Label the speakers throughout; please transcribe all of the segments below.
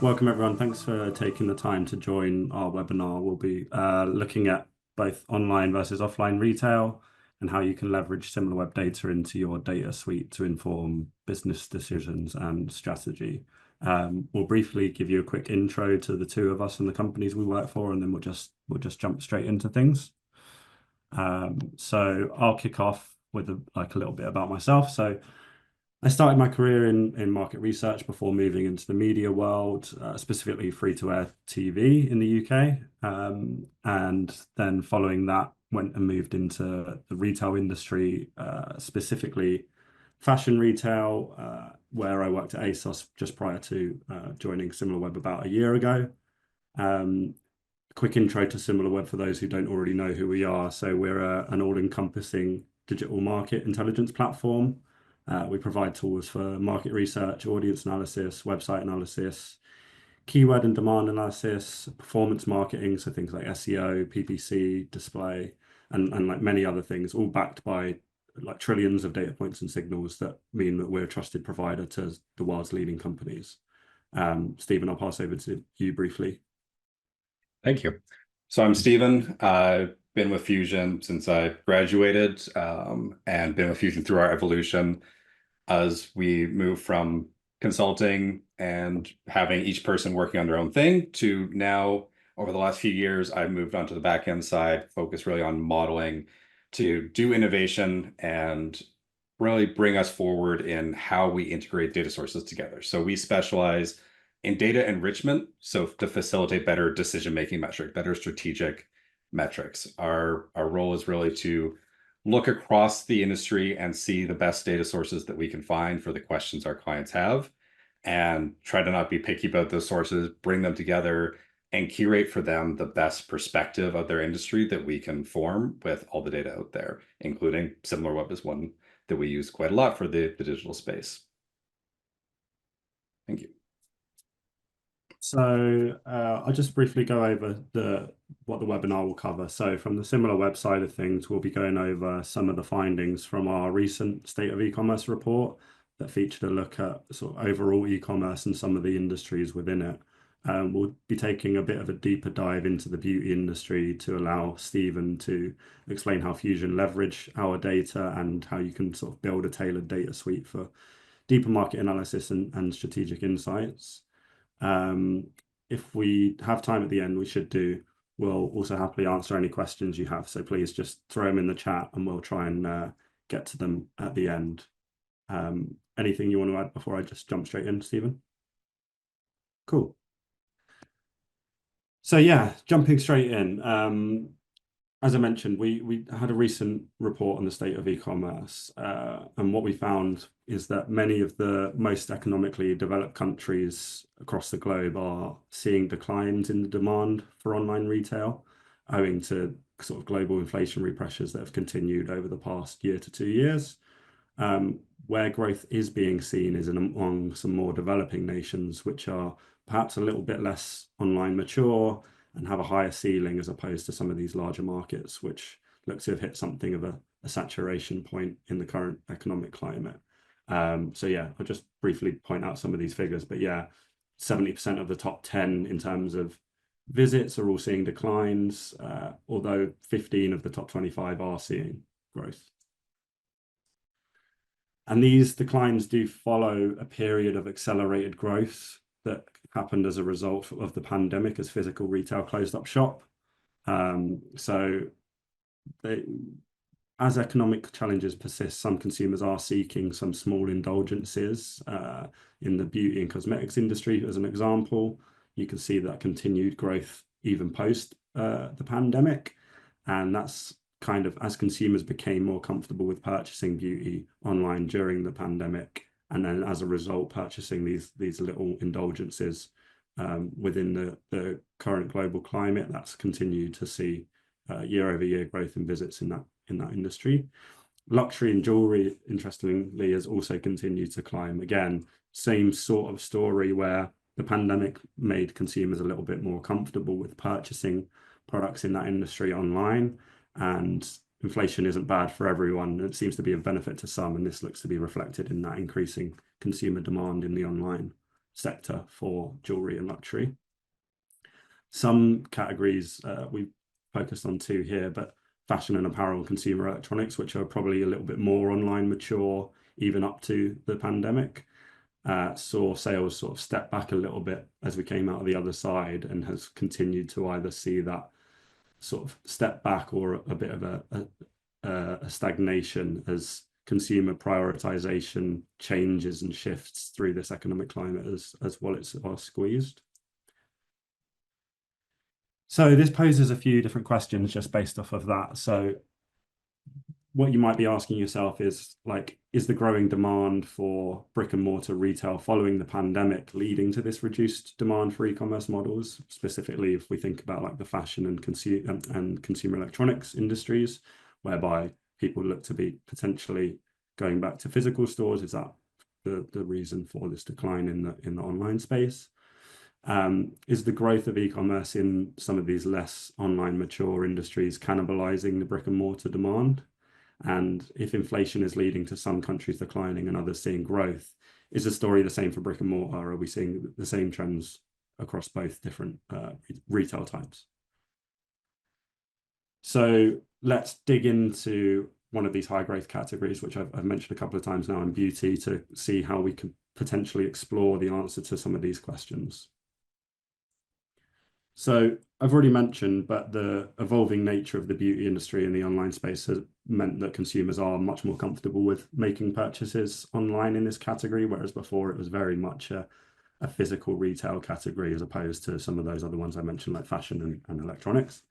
Speaker 1: Welcome, everyone. Thanks for taking the time to join our webinar. We'll be looking at both online versus offline retail and how you can leverage Similarweb data into your data suite to inform business decisions and strategy. We'll briefly give you a quick intro to the two of us and the companies we work for, and then we'll just jump straight into things. So I'll kick off with a little bit about myself. So I started my career in market research before moving into the media world, specifically free-to-air TV in the UK. And then following that, went and moved into the retail industry, specifically fashion retail, where I worked at ASOS just prior to joining Similarweb about a year ago. Quick intro to Similarweb for those who don't already know who we are. So we're an all-encompassing digital market intelligence platform. We provide tools for market research, audience analysis, website analysis, keyword and demand analysis, performance marketing, so things like SEO, PPC, display, and like many other things, all backed by like trillions of data points and signals that mean that we're a trusted provider to the world's leading companies. Stephen, I'll pass over to you briefly.
Speaker 2: Thank you. So I'm Stephen. I've been with Fusion since I graduated, and been with Fusion through our evolution as we move from consulting and having each person working on their own thing to now, over the last few years, I've moved on to the back end side, focus really on modeling to do innovation and really bring us forward in how we integrate data sources together. So we specialize in data enrichment, so to facilitate better decision-making metric, better strategic metrics. Our role is really to look across the industry and see the best data sources that we can find for the questions our clients have, and try to not be picky about those sources, bring them together and curate for them the best perspective of their industry that we can form with all the data out there, including Similarweb is one that we use quite a lot for the digital space. Thank you.
Speaker 1: So I'll just briefly go over what the webinar will cover. So from the Similarweb side of things, we'll be going over some of the findings from our recent State of E-commerce report that featured a look at sort of overall e-commerce and some of the industries within it. We'll be taking a bit of a deeper dive into the beauty industry to allow Stephen to explain how Fusion leverage our data and how you can sort of build a tailored data suite for deeper market analysis and strategic insights. If we have time at the end, we'll also happily answer any questions you have. So please just throw them in the chat and we'll try and get to them at the end. Anything you want to add before I just jump straight in, Stephen? Cool. So yeah, jumping straight in. As I mentioned, we had a recent report on the state of e-commerce, and what we found is that many of the most economically developed countries across the globe are seeing declines in the demand for online retail, owing to sort of global inflationary pressures that have continued over the past year to 2 years. Where growth is being seen is among some more developing nations, which are perhaps a little bit less online mature and have a higher ceiling as opposed to some of these larger markets, which look to have hit something of a saturation point in the current economic climate. So yeah, I'll just briefly point out some of these figures, but yeah, 70% of the top 10 in terms of visits are all seeing declines, although 15 of the top 25 are seeing growth. And these declines do follow a period of accelerated growth that happened as a result of the pandemic as physical retail closed up shop. As economic challenges persist, some consumers are seeking some small indulgences in the beauty and cosmetics industry. As an example, you can see that continued growth even post the pandemic. And that's kind of as consumers became more comfortable with purchasing beauty online during the pandemic, and then as a result purchasing these little indulgences within the current global climate, that's continued to see year-over-year growth in visits in that industry. Luxury and jewelry, interestingly, has also continued to climb. Again, same sort of story where the pandemic made consumers a little bit more comfortable with purchasing products in that industry online, and inflation isn't bad for everyone. It seems to be a benefit to some, and this looks to be reflected in that increasing consumer demand in the online sector for jewelry and luxury. Some categories we focused on two here, but fashion and apparel and consumer electronics, which are probably a little bit more online mature, even up to the pandemic, saw sales sort of step back a little bit as we came out of the other side, and has continued to either see that sort of step back or a bit of a stagnation as consumer prioritization changes and shifts through this economic climate as wallets are squeezed. So this poses a few different questions just based off of that. So what you might be asking yourself is, like, is the growing demand for brick and mortar retail following the pandemic leading to this reduced demand for e-commerce models? Specifically, if we think about like the fashion and consumer electronics industries, whereby people look to be potentially going back to physical stores, is that the reason for this decline in the online space? Is the growth of e-commerce in some of these less online mature industries cannibalizing the brick and mortar demand? And if inflation is leading to some countries declining and others seeing growth, is the story the same for brick and mortar? Are we seeing the same trends across both different retail types? So let's dig into one of these high growth categories, which I've mentioned a couple of times now in beauty, to see how we can potentially explore the answer to some of these questions. So I've already mentioned, but the evolving nature of the beauty industry in the online space has meant that consumers are much more comfortable with making purchases online in this category, whereas before it was very much a physical retail category, as opposed to some of those other ones I mentioned, like fashion and electronics.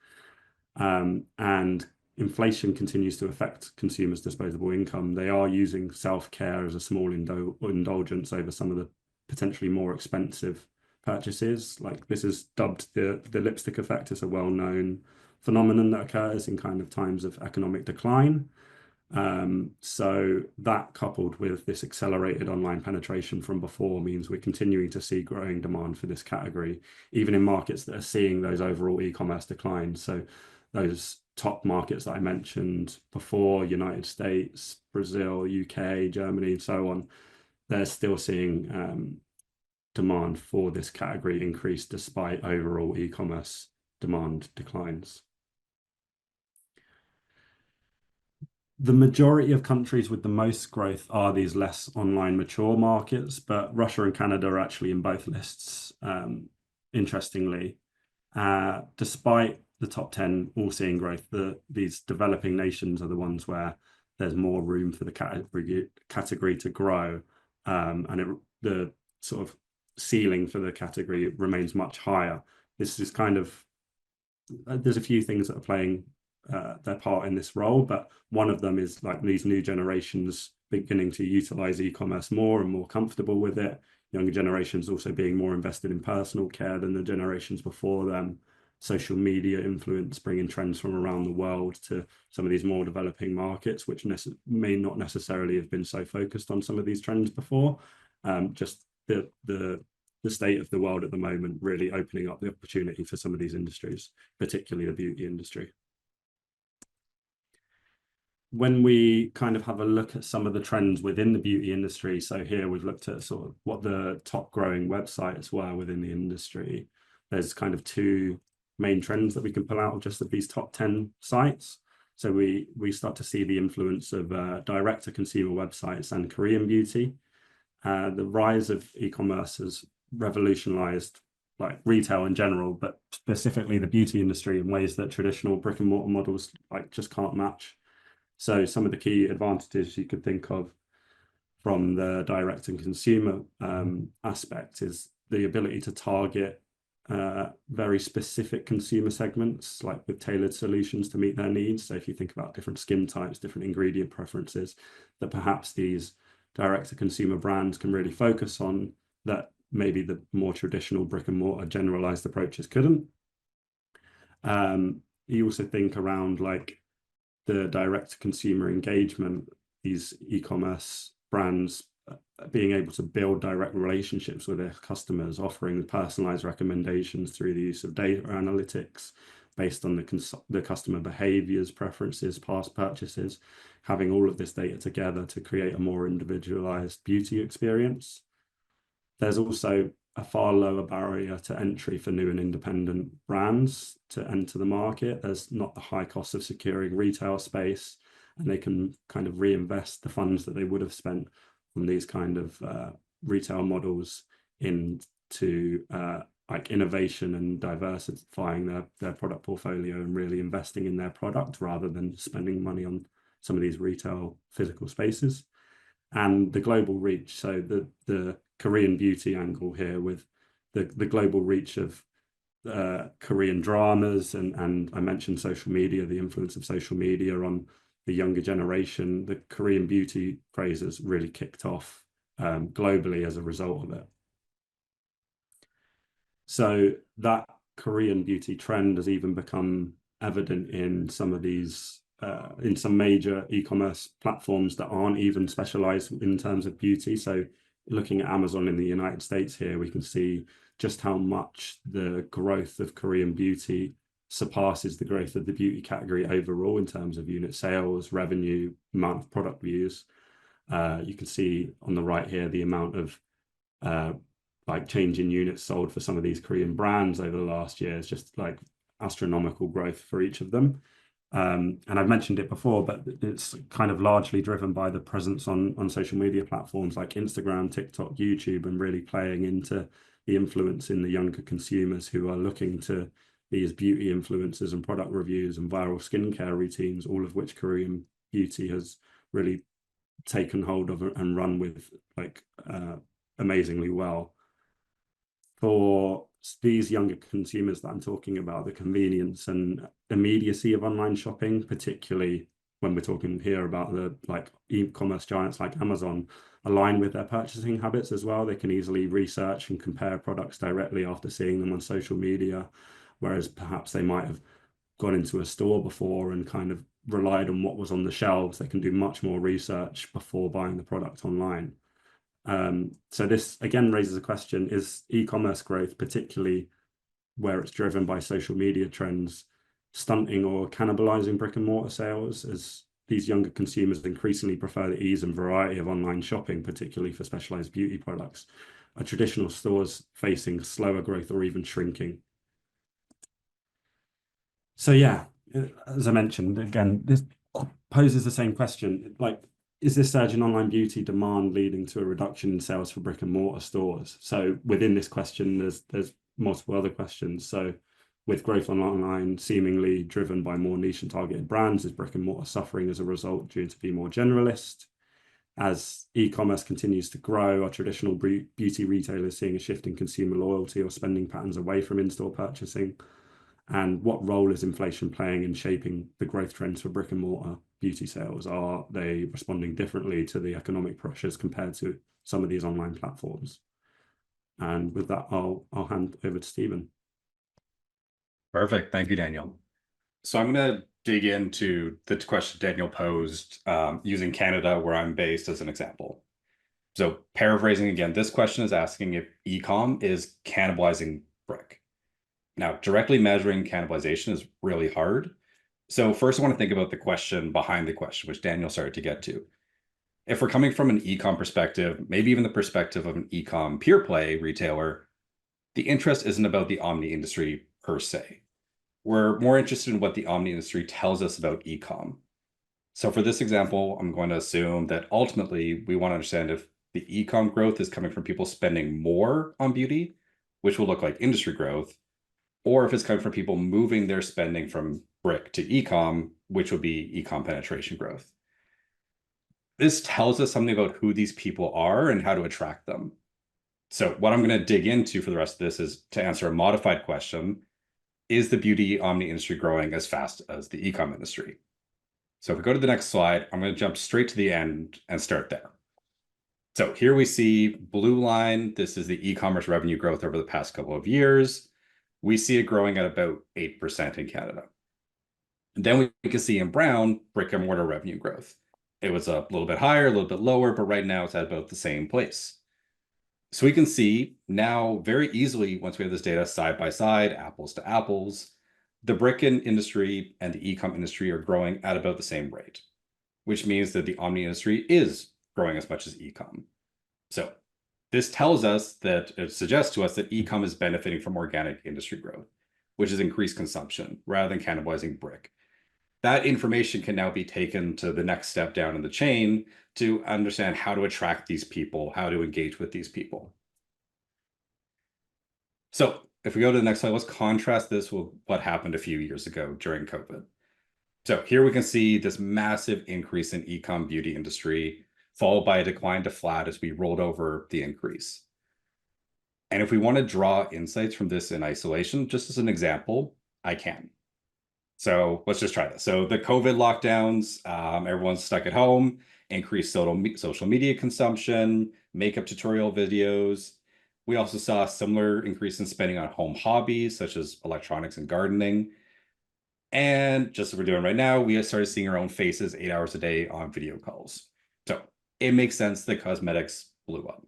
Speaker 1: And inflation continues to affect consumers' disposable income. They are using self-care as a small indulgence over some of the potentially more expensive purchases. Like, this is dubbed the lipstick effect. It's a well-known phenomenon that occurs in kind of times of economic decline. So that, coupled with this accelerated online penetration from before, means we're continuing to see growing demand for this category, even in markets that are seeing those overall e-commerce declines. So those top markets that I mentioned before, United States, Brazil, UK, Germany, and so on, they're still seeing demand for this category increase despite overall e-commerce demand declines. The majority of countries with the most growth are these less online mature markets, but Russia and Canada are actually in both lists, interestingly. Despite the top 10 all seeing growth, these developing nations are the ones where there's more room for the category to grow, and the sort of ceiling for the category remains much higher. This is kind of, there's a few things that are playing their part in this role, but one of them is like these new generations beginning to utilize e-commerce more and more comfortable with it. Younger generations also being more invested in personal care than the generations before them. Social media influence bringing trends from around the world to some of these more developing markets, which may not necessarily have been so focused on some of these trends before. Just the state of the world at the moment really opening up the opportunity for some of these industries, particularly the beauty industry. When we kind of have a look at some of the trends within the beauty industry, so here we've looked at sort of what the top growing websites were within the industry. There's kind of two main trends that we can pull out of just of these top 10 sites. So we start to see the influence of direct-to-consumer websites and Korean beauty. The rise of e-commerce has revolutionized like retail in general, but specifically the beauty industry in ways that traditional brick and mortar models like just can't match. So some of the key advantages you could think of from the direct and consumer aspect is the ability to target very specific consumer segments, like with tailored solutions to meet their needs. So if you think about different skin types, different ingredient preferences, that perhaps these direct to consumer brands can really focus on, that maybe the more traditional brick and mortar generalized approaches couldn't. You also think around like the direct to consumer engagement, these e-commerce brands being able to build direct relationships with their customers, offering personalized recommendations through the use of data analytics based on the customer behaviors, preferences, past purchases, having all of this data together to create a more individualized beauty experience. there's also a far lower barrier to entry for new and independent brands to enter the market. There's not the high cost of securing retail space, and they can kind of reinvest the funds that they would have spent on these kind of retail models into like innovation and diversifying their product portfolio and really investing in their product rather than spending money on some of these retail physical spaces. And the global reach, so the Korean beauty angle here with the global reach of Korean dramas, and I mentioned social media, the influence of social media on the younger generation. The Korean beauty craze has really kicked off globally as a result of it. So that Korean beauty trend has even become evident in some of these in some major e-commerce platforms that aren't even specialized in terms of beauty. So looking at Amazon in the United States here, we can see just how much the growth of Korean beauty surpasses the growth of the beauty category overall in terms of unit sales, revenue, amount of product views. You can see on the right here the amount of like change in units sold for some of these Korean brands over the last year. It's just like astronomical growth for each of them. And I've mentioned it before, but it's kind of largely driven by the presence on social media platforms like Instagram, TikTok, YouTube, and really playing into the influence in the younger consumers who are looking to be as beauty influencers and product reviews and viral skincare routines, all of which Korean beauty has really taken hold of and run with like amazingly well. For these younger consumers that I'm talking about, the convenience and immediacy of online shopping, particularly when we're talking here about the like e-commerce giants like Amazon, align with their purchasing habits as well. They can easily research and compare products directly after seeing them on social media, whereas perhaps they might have gone into a store before and kind of relied on what was on the shelves. They can do much more research before buying the product online. So this again raises a question: is e-commerce growth, particularly where it's driven by social media trends, stunting or cannibalizing brick and mortar sales, as these younger consumers increasingly prefer the ease and variety of online shopping, particularly for specialized beauty products? Are traditional stores facing slower growth or even shrinking? So yeah, as I mentioned, again, this poses the same question. Like, is this surge in online beauty demand leading to a reduction in sales for brick and mortar stores? So within this question, there's multiple other questions. So with growth online seemingly driven by more niche and targeted brands, is brick and mortar suffering as a result due to be more generalist? As e-commerce continues to grow, are traditional beauty retailers seeing a shift in consumer loyalty or spending patterns away from in-store purchasing? And what role is inflation playing in shaping the growth trends for brick and mortar beauty sales? Are they responding differently to the economic pressures compared to some of these online platforms? And with that, I'll hand over to Stephen.
Speaker 2: Perfect. Thank you, Daniel. So I'm going to dig into the question Daniel posed using Canada, where I'm based, as an example. So paraphrasing again, this question is asking if e-com is cannibalizing brick. Now, directly measuring cannibalization is really hard. So first, I want to think about the question behind the question, which Daniel started to get to. If we're coming from an e-com perspective, maybe even the perspective of an e-com pure play retailer, the interest isn't about the omni-industry per se. We're more interested in what the omni-industry tells us about e-com. So for this example, I'm going to assume that ultimately we want to understand if the e-com growth is coming from people spending more on beauty, which will look like industry growth, or if it's coming from people moving their spending from brick to e-com, which would be e-com penetration growth. This tells us something about who these people are and how to attract them. So what I'm going to dig into for the rest of this is to answer a modified question: is the beauty omni industry growing as fast as the e-com industry? So if we go to the next slide, I'm going to jump straight to the end and start there. So here we see blue line. This is the e-commerce revenue growth over the past couple of years. We see it growing at about 8% in Canada. And then we can see in brown brick and mortar revenue growth. It was a little bit higher, a little bit lower, but right now it's at about the same place. So we can see now very easily, once we have this data side by side, apples to apples, the brick industry and the e-com industry are growing at about the same rate, which means that the omni industry is growing as much as e-com. So This tells us that it suggests to us that e-com is benefiting from organic industry growth, which is increased consumption rather than cannibalizing brick. That information can now be taken to the next step down in the chain to understand how to attract these people, how to engage with these people. So if we go to the next slide, let's contrast this with what happened a few years ago during COVID. So here we can see this massive increase in e-com beauty industry, followed by a decline to flat as we rolled over the increase. And if we want to draw insights from this in isolation, just as an example, I can. So let's just try this. So the COVID lockdowns, everyone's stuck at home, increased social media consumption, makeup tutorial videos. We also saw a similar increase in spending on home hobbies, such as electronics and gardening. And just as we're doing right now, we started seeing our own faces 8 hours a day on video calls. So it makes sense that cosmetics blew up.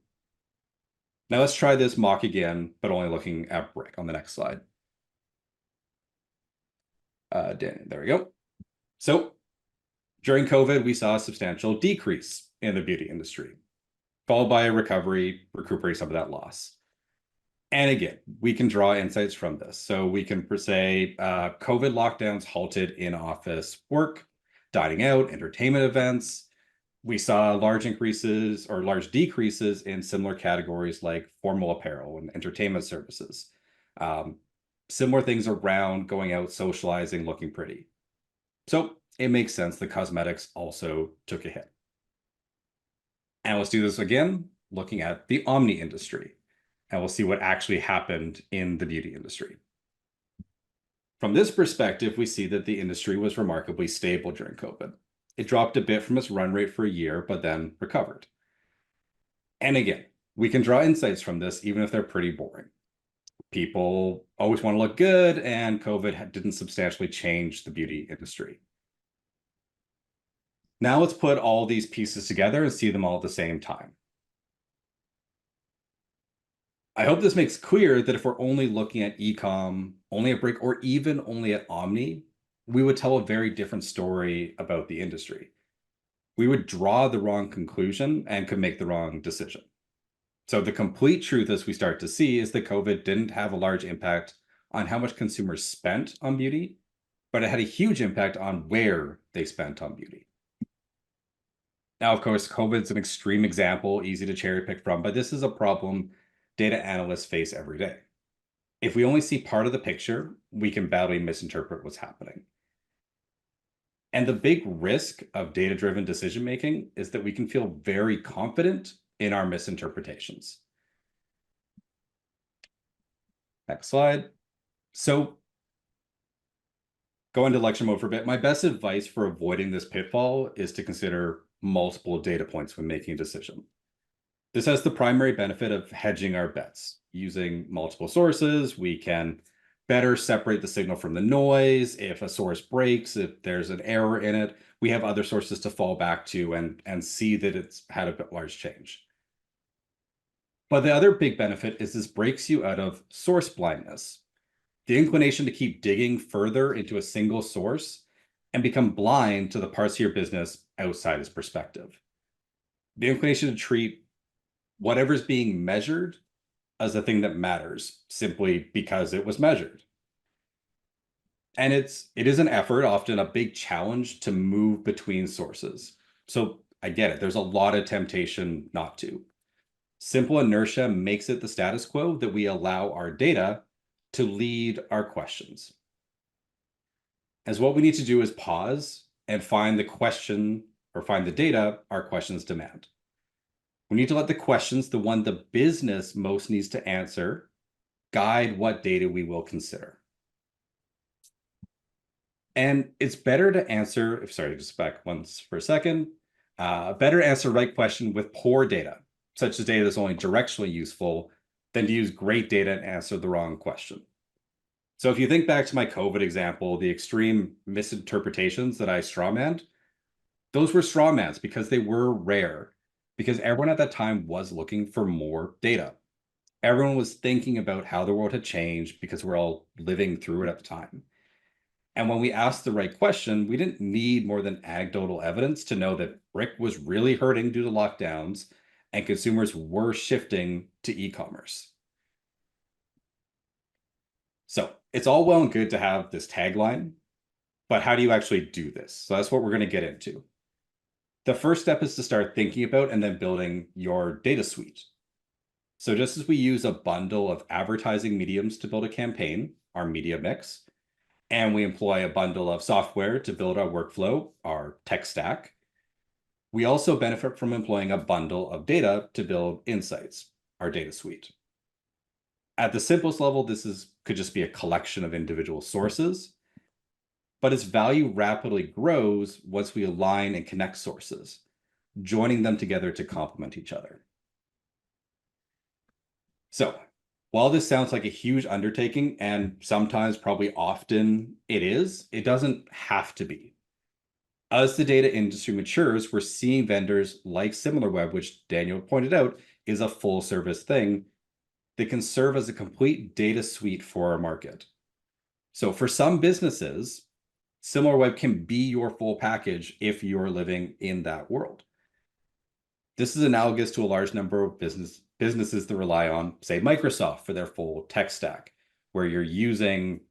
Speaker 2: Now let's try this mock again, but only looking at brick on the next slide. There we go. So during COVID, we saw a substantial decrease in the beauty industry, followed by a recovery, recuperating some of that loss. And again, we can draw insights from this. So we can say COVID lockdowns halted in-office work, dining out, entertainment events. We saw large increases or large decreases in similar categories like formal apparel and entertainment services. Similar things around going out, socializing, looking pretty. So it makes sense that cosmetics also took a hit. And let's do this again, looking at the Omni-Industry. And we'll see what actually happened in the beauty industry. From this perspective, we see that the industry was remarkably stable during COVID. It dropped a bit from its run rate for a year, but then recovered. And again, we can draw insights from this, even if they're pretty boring. People always want to look good, and COVID didn't substantially change the beauty industry. Now let's put all these pieces together and see them all at the same time. I hope this makes clear that if we're only looking at e-com, only at brick, or even only at Omni, we would tell a very different story about the industry. We would draw the wrong conclusion and could make the wrong decision. So the complete truth, as we start to see, is that COVID didn't have a large impact on how much consumers spent on beauty, but it had a huge impact on where they spent on beauty. Now, of course, COVID's an extreme example, easy to cherry pick from, but this is a problem data analysts face every day. If we only see part of the picture, we can badly misinterpret what's happening. And the big risk of data-driven decision-making is that we can feel very confident in our misinterpretations. Next slide. So go into lecture mode for a bit. My best advice for avoiding this pitfall is to consider multiple data points when making a decision. This has the primary benefit of hedging our bets. Using multiple sources, we can better separate the signal from the noise. If a source breaks, if there's an error in it, we have other sources to fall back to and see that it's had a bit large change. But the other big benefit is this breaks you out of source blindness, the inclination to keep digging further into a single source and become blind to the parts of your business outside its perspective. The inclination to treat whatever's being measured as a thing that matters simply because it was measured. And it is an effort, often a big challenge, to move between sources. So I get it. There's a lot of temptation not to. Simple inertia makes it the status quo that we allow our data to lead our questions. As what we need to do is pause and find the question or find the data our questions demand. We need to let the questions, the one the business most needs to answer, guide what data we will consider. And it's better to answer, sorry, just back once for a second, better to answer the right question with poor data, such as data that's only directionally useful, than to use great data and answer the wrong question. So if you think back to my COVID example, the extreme misinterpretations that I strawmanned, those were strawmans because they were rare. Because everyone at that time was looking for more data. Everyone was thinking about how the world had changed because we're all living through it at the time. And when we asked the right question, we didn't need more than anecdotal evidence to know that brick was really hurting due to lockdowns and consumers were shifting to e-commerce. So it's all well and good to have this tagline, but how do you actually do this? So that's what we're going to get into. The first step is to start thinking about and then building your data suite. So just as we use a bundle of advertising mediums to build a campaign, our media mix, and we employ a bundle of software to build our workflow, our tech stack, we also benefit from employing a bundle of data to build insights, our data suite. At the simplest level, could just be a collection of individual sources, but its value rapidly grows once we align and connect sources, joining them together to complement each other. So while this sounds like a huge undertaking, and sometimes probably often it doesn't have to be. As the data industry matures, we're seeing vendors like Similarweb, which Daniel pointed out is a full service thing that can serve as a complete data suite for our market. So for some businesses, Similarweb can be your full package if you're living in that world. This is analogous to a large number of businesses that rely on, say, Microsoft for their full tech stack, where you're using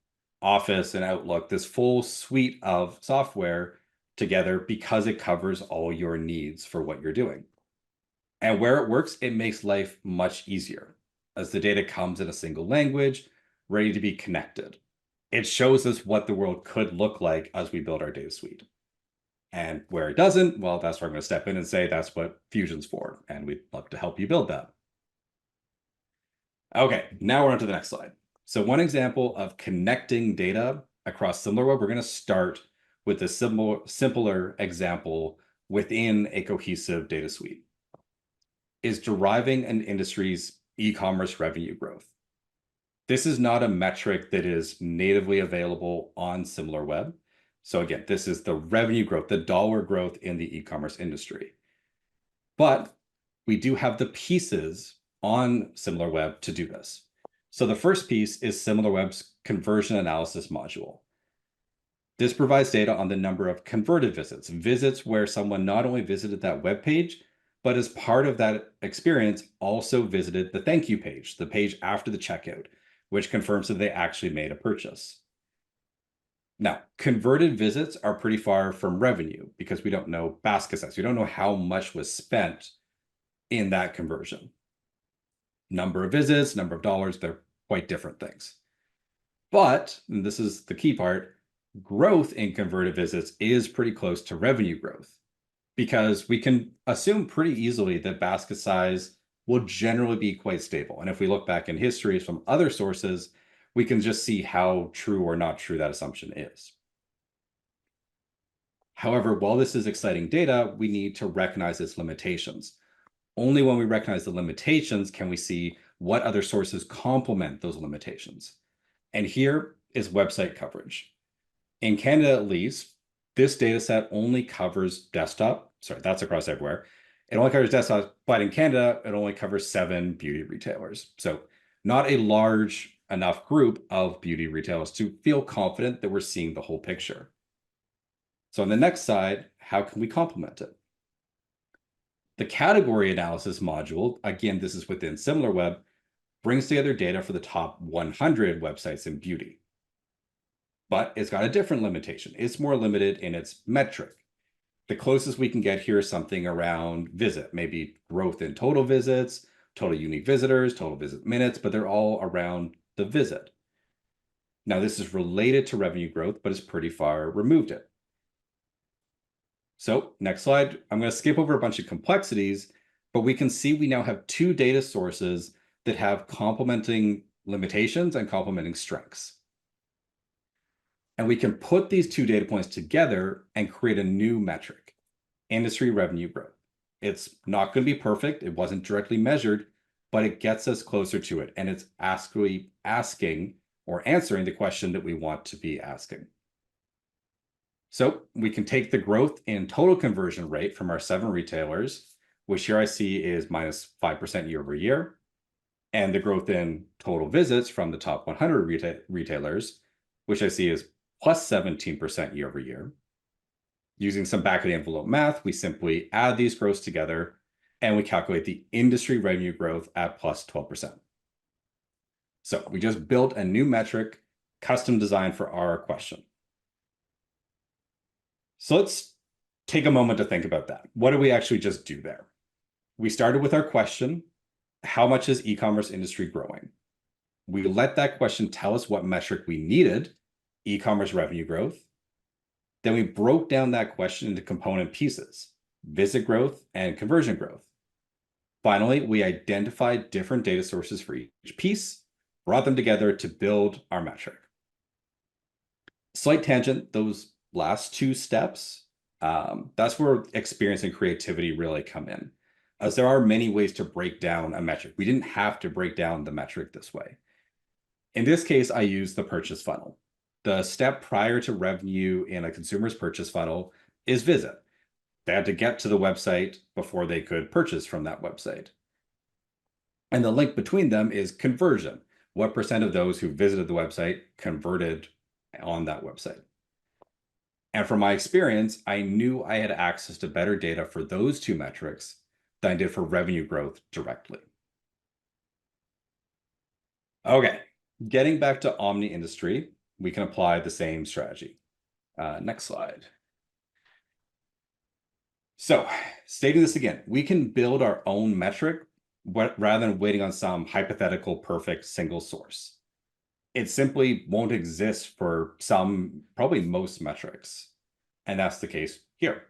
Speaker 2: Office and Outlook, this full suite of software together because it covers all your needs for what you're doing. And where it works, it makes life much easier as the data comes in a single language, ready to be connected. It shows us what the world could look like as we build our data suite. And where it doesn't, well, that's where I'm going to step in and say that's what Fusion's for, and we'd love to help you build that. Okay, now we're on to the next slide. So one example of connecting data across Similarweb, we're going to start with a simpler example within a cohesive data suite, is deriving an industry's e-commerce revenue growth. This is not a metric that is natively available on Similarweb. So again, this is the revenue growth, the dollar growth in the e-commerce industry. But we do have the pieces on Similarweb to do this. So the first piece is Similarweb's conversion analysis module. This provides data on the number of converted visits where someone not only visited that web page, but as part of that experience also visited the thank you page, the page after the checkout, which confirms that they actually made a purchase. Now, converted visits are pretty far from revenue because we don't know basket size. We don't know how much was spent in that conversion. Number of visits, number of dollars, they're quite different things. But, and this is the key part, growth in converted visits is pretty close to revenue growth because we can assume pretty easily that basket size will generally be quite stable. And if we look back in history from other sources, we can just see how true or not true that assumption is. However, while this is exciting data, we need to recognize its limitations. Only when we recognize the limitations can we see what other sources complement those limitations. And here is website coverage. In Canada, at least, this data set only covers desktop. Sorry, that's across everywhere. It only covers desktop, but in Canada, it only covers 7 beauty retailers. So not a large enough group of beauty retailers to feel confident that we're seeing the whole picture. So on the next side, how can we complement it? The category analysis module, again, this is within Similarweb, brings together data for the top 100 websites in beauty. But it's got a different limitation. It's more limited in its metric. The closest we can get here is something around visit, maybe growth in total visits, total unique visitors, total visit minutes, but they're all around the visit. Now, this is related to revenue growth, but it's pretty far removed it. So next slide, I'm going to skip over a bunch of complexities, but we can see we now have 2 data sources that have complementing limitations and complementing strengths. And we can put these 2 data points together and create a new metric, industry revenue growth. It's not going to be perfect. It wasn't directly measured, but it gets us closer to it. And it's actually asking or answering the question that we want to be asking. So we can take the growth in total conversion rate from our 7 retailers, which here I see is minus 5% year over year, and the growth in total visits from the top 100 retailers, which I see is plus 17% year over year. Using some back of the envelope math, we simply add these growths together and we calculate the industry revenue growth at plus 12%. So we just built a new metric, custom designed for our question. So let's take a moment to think about that. What did we actually just do there? We started with our question, how much is e-commerce industry growing? We let that question tell us what metric we needed, e-commerce revenue growth. Then we broke down that question into component pieces, visit growth and conversion growth. Finally, we identified different data sources for each piece, brought them together to build our metric. Slight tangent, those last two steps, that's where experience and creativity really come in, as there are many ways to break down a metric. We didn't have to break down the metric this way. In this case, I used the purchase funnel. The step prior to revenue in a consumer's purchase funnel is visit. They had to get to the website before they could purchase from that website. And the link between them is conversion. What percent of those who visited the website converted on that website? And from my experience, I knew I had access to better data for those two metrics than I did for revenue growth directly. Okay, getting back to Omni-Industry, we can apply the same strategy. Next slide. So stating this again, we can build our own metric rather than waiting on some hypothetical perfect single source. It simply won't exist for some, probably most metrics. And that's the case here.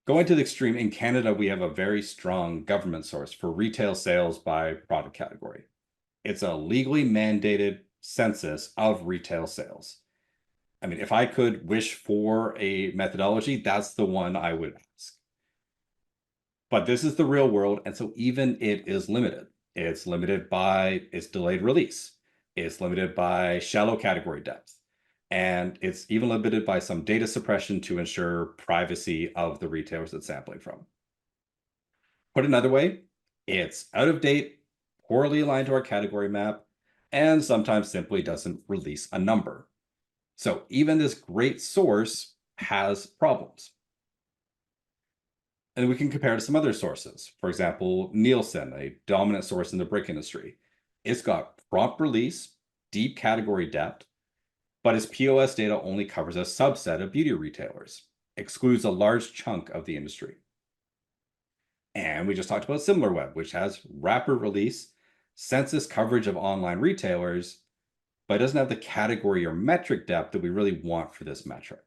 Speaker 2: Going to the extreme, in Canada, we have a very strong government source for retail sales by product category. It's a legally mandated census of retail sales. I mean, if I could wish for a methodology, that's the one I would ask. But this is the real world, and so even it is limited. It's limited by its delayed release. It's limited by shallow category depth. And it's even limited by some data suppression to ensure privacy of the retailers it's sampling from. Put another way, it's out of date, poorly aligned to our category map, and sometimes simply doesn't release a number. So even this great source has problems. And we can compare to some other sources. For example, Nielsen, a dominant source in the brick industry. It's got prompt release, deep category depth, but its POS data only covers a subset of beauty retailers, excludes a large chunk of the industry. And we just talked about Similarweb, which has rapid release, census coverage of online retailers, but it doesn't have the category or metric depth that we really want for this metric.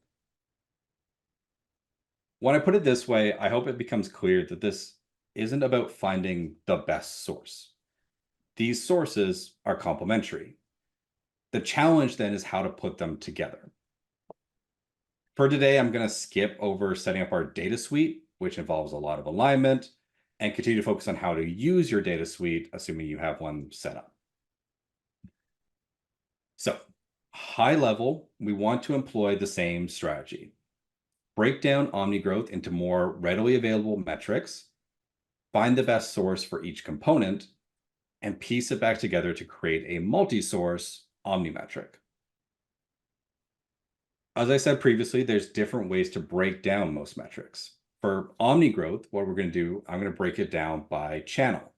Speaker 2: When I put it this way, I hope it becomes clear that this isn't about finding the best source. These sources are complementary. The challenge then is how to put them together. For today, I'm going to skip over setting up our data suite, which involves a lot of alignment, and continue to focus on how to use your data suite, assuming you have one set up. So, high level, we want to employ the same strategy. Break down Omni growth into more readily available metrics, find the best source for each component, and piece it back together to create a multi-source Omni metric. As I said previously, there's different ways to break down most metrics. For Omni growth, what we're going to do, I'm going to break it down by channel.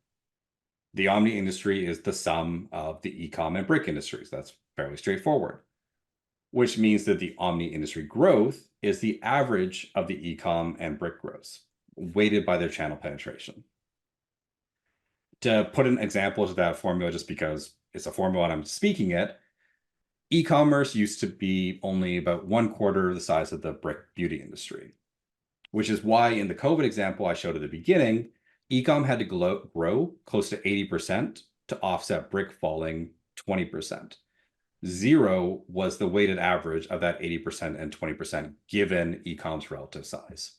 Speaker 2: The Omni industry is the sum of the e-com and brick industries. That's fairly straightforward, which means that the Omni industry growth is the average of the e-com and brick growths, weighted by their channel penetration. To put an example to that formula, just because it's a formula and I'm speaking it, e-commerce used to be only about 1/4 the size of the brick beauty industry, which is why in the COVID example I showed at the beginning, e-com had to grow close to 80% to offset brick falling 20%. 0 was the weighted average of that 80% and 20% given e-com's relative size.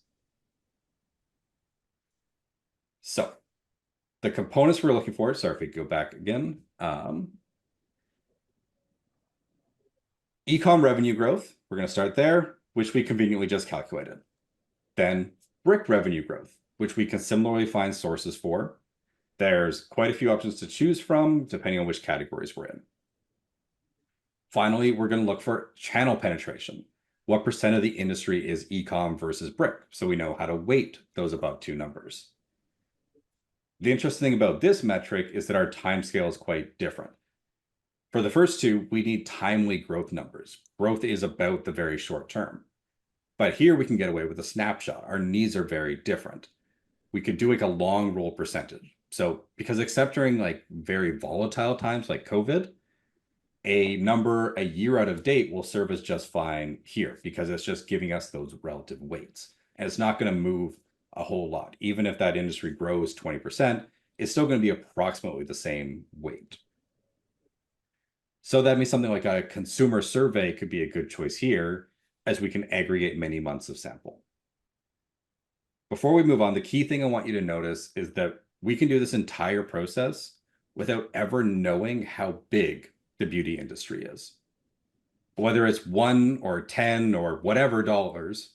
Speaker 2: So the components we're looking for, sorry if we go back again, e-com revenue growth, we're going to start there, which we conveniently just calculated. Then brick revenue growth, which we can similarly find sources for. There's quite a few options to choose from, depending on which categories we're in. Finally, we're going to look for channel penetration. What percent of the industry is e-com versus brick? So we know how to weight those above two numbers. The interesting thing about this metric is that our time scale is quite different. For the first two, we need timely growth numbers. Growth is about the very short term. But here we can get away with a snapshot. Our needs are very different. We could do like a long roll percentage. So because except during like very volatile times like COVID, a number a year out of date will serve as just fine here because it's just giving us those relative weights. And it's not going to move a whole lot. Even if that industry grows 20%, it's still going to be approximately the same weight. So that means something like a consumer survey could be a good choice here, as we can aggregate many months of sample. Before we move on, the key thing I want you to notice is that we can do this entire process without ever knowing how big the beauty industry is. Whether it's 1 or 10 or whatever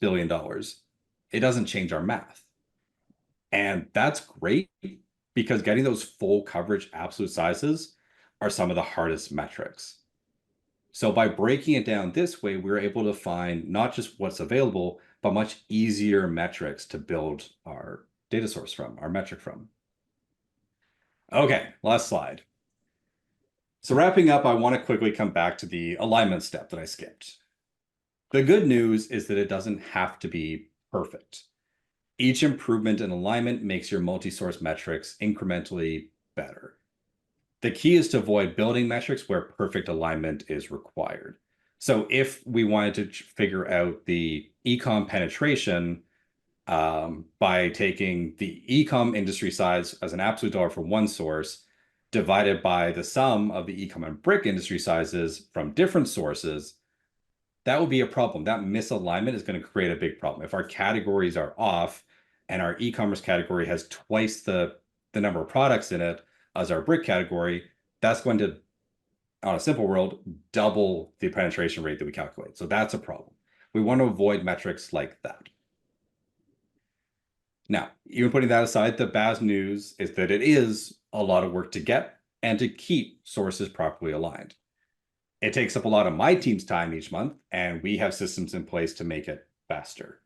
Speaker 2: billion dollars, it doesn't change our math. And that's great because getting those full coverage absolute sizes are some of the hardest metrics. So by breaking it down this way, we're able to find not just what's available, but much easier metrics to build our data source from, our metric from. Okay, last slide. So wrapping up, I want to quickly come back to the alignment step that I skipped. The good news is that it doesn't have to be perfect. Each improvement in alignment makes your multi-source metrics incrementally better. The key is to avoid building metrics where perfect alignment is required. So if we wanted to figure out the e-com penetration by taking the e-com industry size as an absolute dollar for one source, divided by the sum of the e-com and brick industry sizes from different sources, that would be a problem. That misalignment is going to create a big problem. If our categories are off and our e-commerce category has twice the number of products in it as our brick category, that's going to, on a simple world, double the penetration rate that we calculate. So that's a problem. We want to avoid metrics like that. Now, even putting that aside, the bad news is that it is a lot of work to get and to keep sources properly aligned. It takes up a lot of my team's time each month, and we have systems in place to make it faster,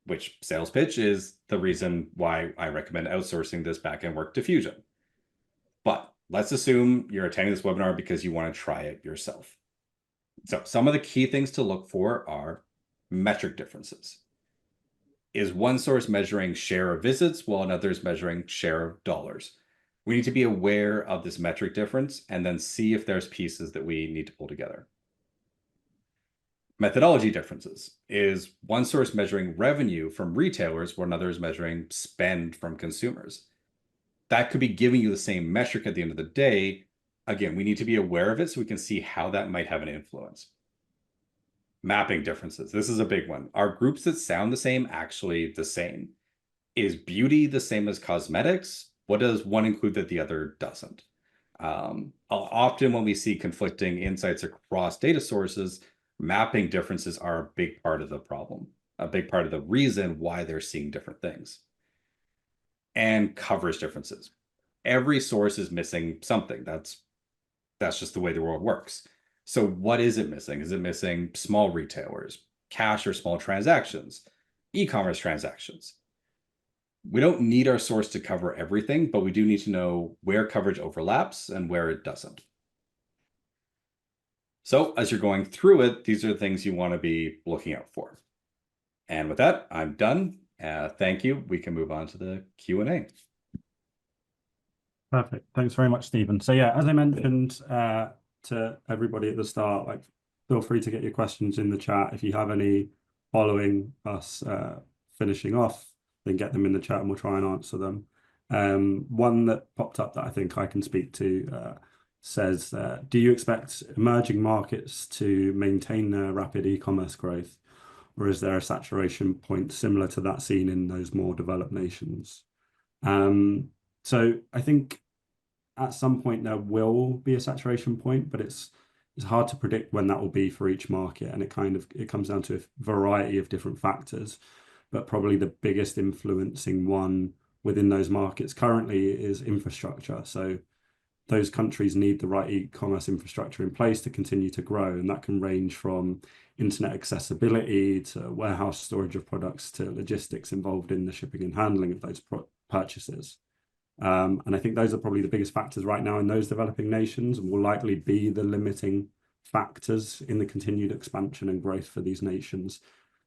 Speaker 2: which sales pitch is the reason why I recommend outsourcing this backend work to Fusion. But let's assume you're attending this webinar because you want to try it yourself. So some of the key things to look for are metric differences. Is one source measuring share of visits while another is measuring share of dollars? We need to be aware of this metric difference and then see if there's pieces that we need to pull together. Methodology differences. Is one source measuring revenue from retailers while another is measuring spend from consumers? That could be giving you the same metric at the end of the day. Again, we need to be aware of it so we can see how that might have an influence. Mapping differences. This is a big one. Are groups that sound the same actually the same? Is beauty the same as cosmetics? What does one include that the other doesn't? Often when we see conflicting insights across data sources, mapping differences are a big part of the problem, a big part of the reason why they're seeing different things. And coverage differences. Every source is missing something. That's just the way the world works. So what is it missing? Is it missing small retailers, cash or small transactions, e-commerce transactions? We don't need our source to cover everything, but we do need to know where coverage overlaps and where it doesn't. So as you're going through it, these are the things you want to be looking out for. And with that, I'm done. Thank you. We can move on to the Q&A.
Speaker 1: Perfect. Thanks very much, Stephen. So yeah, as I mentioned to everybody at the start, like feel free to get your questions in the chat. If you have any following us finishing off, then get them in the chat and we'll try and answer them. One that popped up that I think I can speak to says, do you expect emerging markets to maintain their rapid e-commerce growth, or is there a saturation point similar to that seen in those more developed nations? So I think at some point there will be a saturation point, but it's hard to predict when that will be for each market, and it comes down to a variety of different factors. But probably the biggest influencing one within those markets currently is infrastructure. So those countries need the right e-commerce infrastructure in place to continue to grow, and that can range from internet accessibility to warehouse storage of products to logistics involved in the shipping and handling of those purchases. And I think those are probably the biggest factors right now in those developing nations, and will likely be the limiting factors in the continued expansion and growth for these nations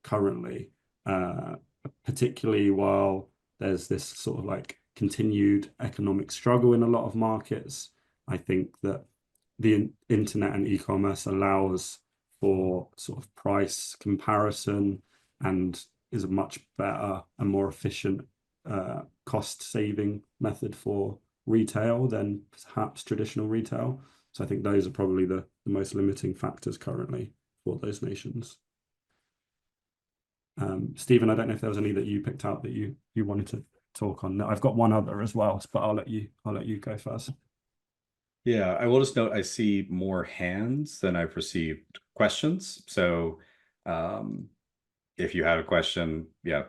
Speaker 1: currently, particularly while there's this sort of like continued economic struggle in a lot of markets. I think that the internet and e-commerce allows for sort of price comparison and is a much better and more efficient cost saving method for retail than perhaps traditional retail. So I think those are probably the most limiting factors currently for those nations. Stephen, I don't know if there was any that you picked out that you wanted to talk on. I've got one other as well, but I'll let you go first.
Speaker 2: Yeah, I will just note I see more hands than I've received questions. So if you have a question, yeah,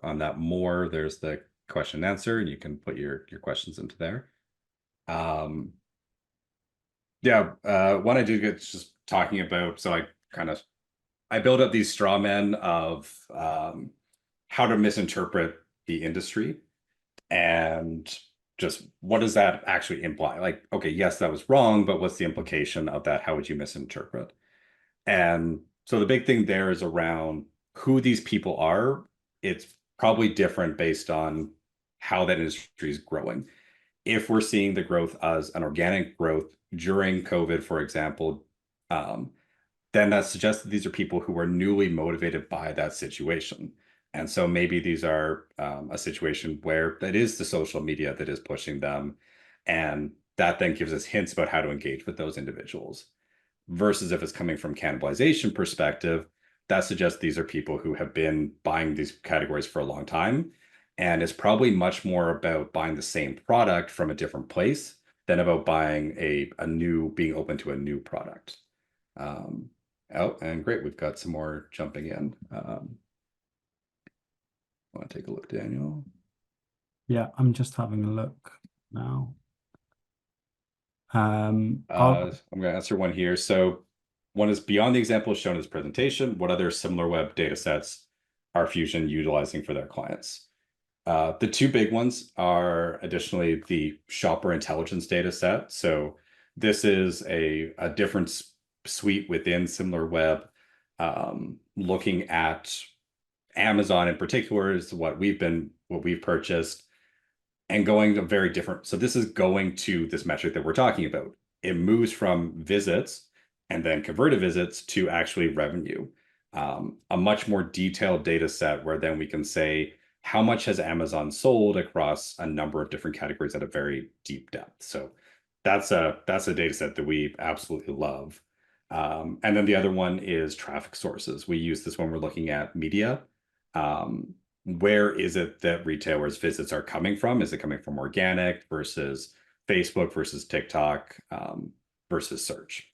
Speaker 2: on that more, there's the question and answer, and you can put your questions into there. Yeah, one I did get just talking about, so I build up these straw men of how to misinterpret the industry, and just what does that actually imply? Like, okay, yes, that was wrong, but what's the implication of that? How would you misinterpret? And so the big thing there is around who these people are. It's probably different based on how that industry is growing. If we're seeing the growth as an organic growth during COVID, for example, then that suggests that these are people who are newly motivated by that situation. And so maybe these are a situation where that is the social media that is pushing them. And that then gives us hints about how to engage with those individuals. Versus if it's coming from cannibalization perspective, that suggests these are people who have been buying these categories for a long time. And it's probably much more about buying the same product from a different place than about buying being open to a new product. Oh, and great, we've got some more jumping in. Want to take a look, Daniel?
Speaker 1: Yeah, I'm just having a look now.
Speaker 2: I'm going to answer one here. So one is beyond the example shown in this presentation, what other Similarweb data sets are Fusion utilizing for their clients? The two big ones are additionally the shopper intelligence data set. So this is a different suite within Similarweb, looking at Amazon in particular is what we've purchased, and going a very different. So this is going to this metric that we're talking about. It moves from visits and then converted visits to actually revenue. A much more detailed data set where then we can say, how much has Amazon sold across a number of different categories at a very deep depth. So that's a data set that we absolutely love. And then the other one is traffic sources. We use this when we're looking at media. Where is it that retailers' visits are coming from? Is it coming from organic versus Facebook versus TikTok versus search?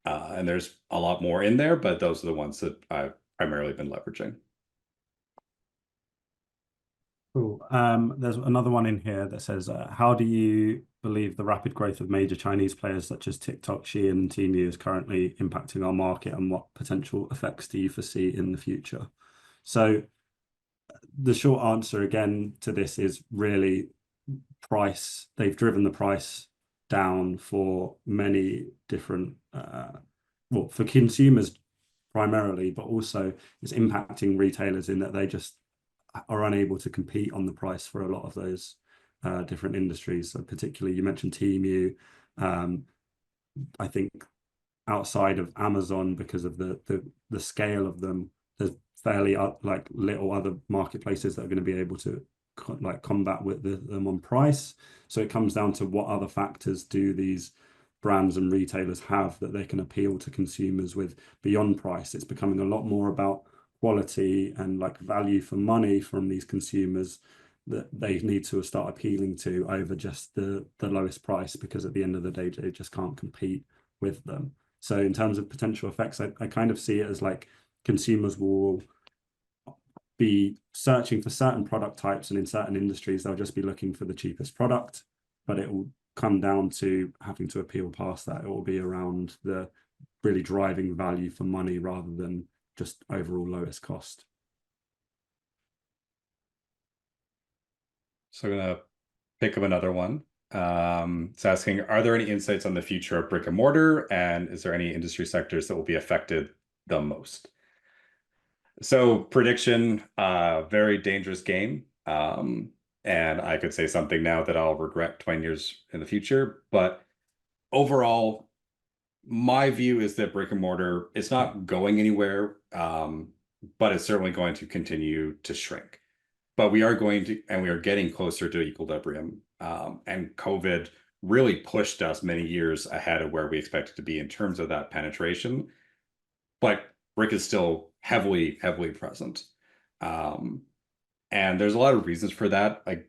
Speaker 2: And there's a lot more in there, but those are the ones that I've primarily been leveraging.
Speaker 1: Cool. There's another one in here that says, how do you believe the rapid growth of major Chinese players such as TikTok, Shein, and Temu is currently impacting our market, and what potential effects do you foresee in the future? So the short answer again to this is really price. They've driven the price down for many different, well, for consumers primarily, but also it's impacting retailers in that they just are unable to compete on the price for a lot of those different industries. So particularly, you mentioned Temu. I think outside of Amazon, because of the scale of them, there's fairly like little other marketplaces that are going to be able to like combat with them on price. So it comes down to what other factors do these brands and retailers have that they can appeal to consumers with beyond price. It's becoming a lot more about quality and like value for money from these consumers that they need to start appealing to over just the lowest price, because at the end of the day they just can't compete with them. So in terms of potential effects, I kind of see it as like consumers will be searching for certain product types, and in certain industries they'll just be looking for the cheapest product, but it will come down to having to appeal past that. It will be around the really driving value for money rather than just overall lowest cost.
Speaker 2: So I'm gonna pick of another one. It's asking, are there any insights on the future of brick and mortar, and is there any industry sectors that will be affected the most? So prediction, very dangerous game. And I could say something now that I'll regret 20 years in the future. But overall, my view is that brick and mortar is not going anywhere, but it's certainly going to continue to shrink. But we are going to, and we are getting closer to equilibrium. And COVID really pushed us many years ahead of where we expected to be in terms of that penetration. But brick is still heavily, heavily present. And there's a lot of reasons for that. Like,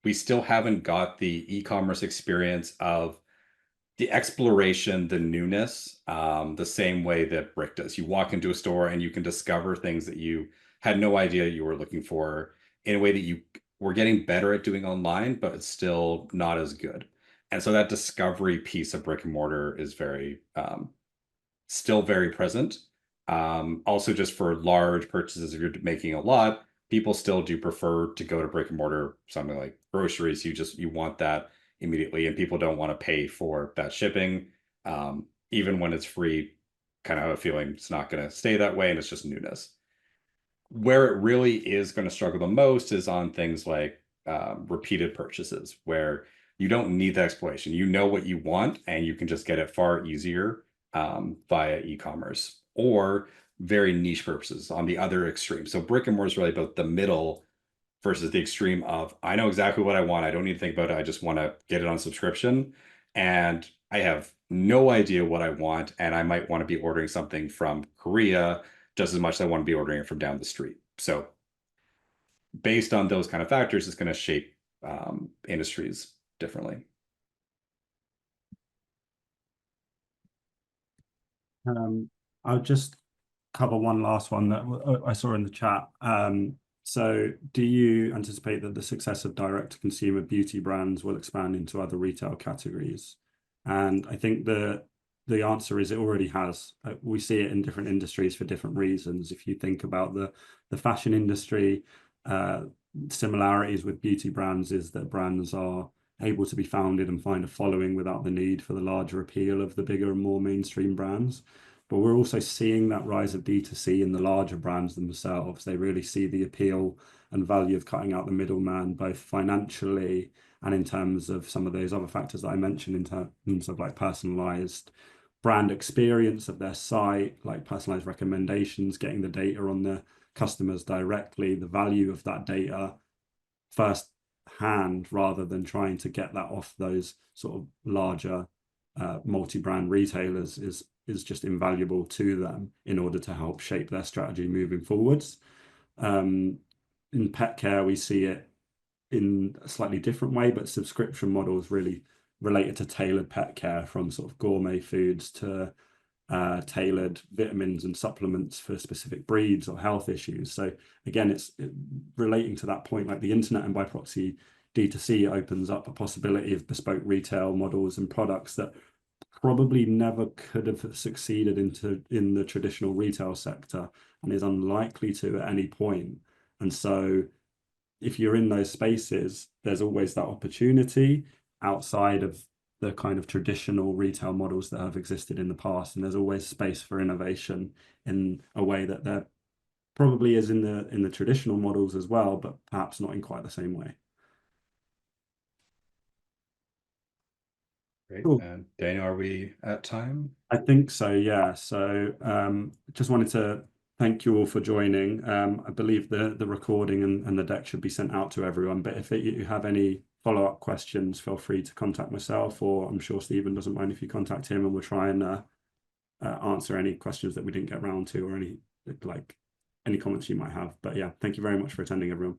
Speaker 2: we still haven't got the e-commerce experience of the exploration, the newness, the same way that brick does. You walk into a store and you can discover things that you had no idea you were looking for in a way that you were getting better at doing online, but it's still not as good. And so that discovery piece of brick and mortar is very, still very present. Also, just for large purchases, if you're making a lot, people still do prefer to go to brick and mortar, something like groceries. You want that immediately, and people don't want to pay for that shipping. Even when it's free, kind of have a feeling it's not going to stay that way, and it's just newness. Where it really is going to struggle the most is on things like repeated purchases, where you don't need the exploration. You know what you want, and you can just get it far easier via e-commerce, or very niche purposes on the other extreme. So brick and mortar is really about the middle versus the extreme of, I know exactly what I want. I don't need to think about it. I just want to get it on subscription. And I have no idea what I want. And I might want to be ordering something from Korea just as much as I want to be ordering it from down the street. So based on those kind of factors, it's going to shape industries differently.
Speaker 1: I'll just cover one last one that I saw in the chat. So do you anticipate that the success of direct-to-consumer beauty brands will expand into other retail categories? And I think the answer is it already has. We see it in different industries for different reasons. If you think about the fashion industry, similarities with beauty brands is that brands are able to be founded and find a following without the need for the larger appeal of the bigger and more mainstream brands. But we're also seeing that rise of D2C in the larger brands themselves. They really see the appeal and value of cutting out the middleman, both financially and in terms of some of those other factors that I mentioned, in terms of like personalized brand experience of their site, like personalized recommendations, getting the data on the customers directly, the value of that data first hand, rather than trying to get that off those sort of larger multi-brand retailers is just invaluable to them in order to help shape their strategy moving forwards. In pet care, we see it in a slightly different way, but subscription models really related to tailored pet care, from sort of gourmet foods to tailored vitamins and supplements for specific breeds or health issues. So again, it's relating to that point, like the internet and by proxy D2C opens up a possibility of bespoke retail models and products that probably never could have succeeded in the traditional retail sector, and is unlikely to at any point. And so if you're in those spaces, there's always that opportunity outside of the kind of traditional retail models that have existed in the past, and there's always space for innovation in a way that there probably is in the traditional models as well, but perhaps not in quite the same way.
Speaker 2: Great.
Speaker 1: Cool.
Speaker 2: And Daniel, are we at time?
Speaker 1: I think so, yeah. So just wanted to thank you all for joining. I believe the recording and the deck should be sent out to everyone, but if you have any follow-up questions, feel free to contact myself, or I'm sure Stephen doesn't mind if you contact him, and we'll try and answer any questions that we didn't get around to, or any comments you might have. But yeah, thank you very much for attending, everyone.